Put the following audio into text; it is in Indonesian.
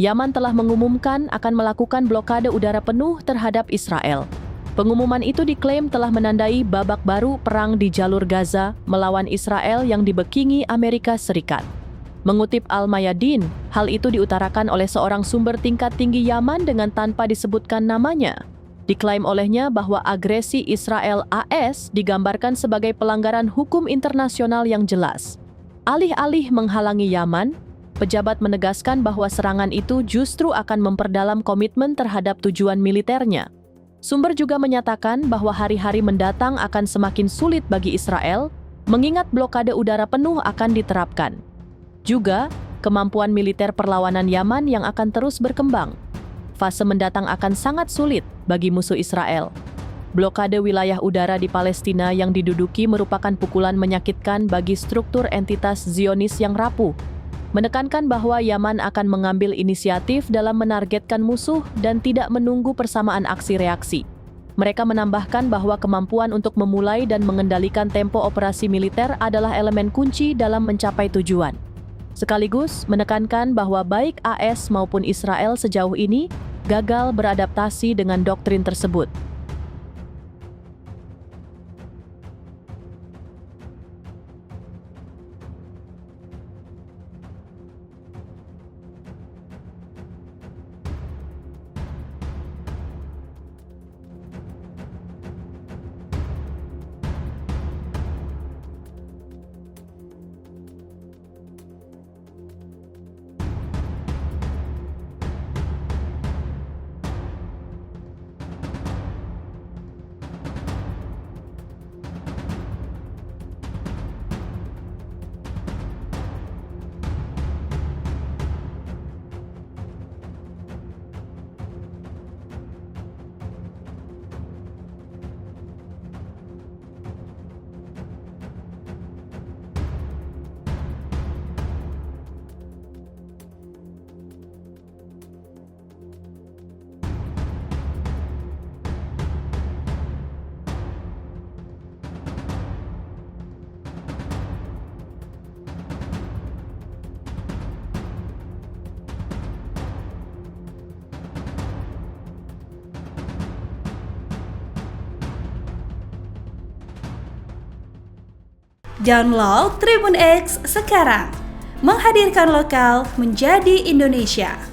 Yaman telah mengumumkan akan melakukan blokade udara penuh terhadap Israel. Pengumuman itu diklaim telah menandai babak baru perang di jalur Gaza melawan Israel yang dibekingi Amerika Serikat. Mengutip Al-Mayadin, hal itu diutarakan oleh seorang sumber tingkat tinggi Yaman dengan tanpa disebutkan namanya. Diklaim olehnya bahwa agresi Israel AS digambarkan sebagai pelanggaran hukum internasional yang jelas. Alih-alih menghalangi Yaman, pejabat menegaskan bahwa serangan itu justru akan memperdalam komitmen terhadap tujuan militernya. Sumber juga menyatakan bahwa hari-hari mendatang akan semakin sulit bagi Israel, mengingat blokade udara penuh akan diterapkan. Juga, kemampuan militer perlawanan Yaman yang akan terus berkembang. Fase mendatang akan sangat sulit bagi musuh Israel. Blokade wilayah udara di Palestina yang diduduki merupakan pukulan menyakitkan bagi struktur entitas Zionis yang rapuh, menekankan bahwa Yaman akan mengambil inisiatif dalam menargetkan musuh dan tidak menunggu persamaan aksi reaksi. Mereka menambahkan bahwa kemampuan untuk memulai dan mengendalikan tempo operasi militer adalah elemen kunci dalam mencapai tujuan. Sekaligus menekankan bahwa baik AS maupun Israel sejauh ini gagal beradaptasi dengan doktrin tersebut. Download Tribun X sekarang, menghadirkan lokal menjadi Indonesia.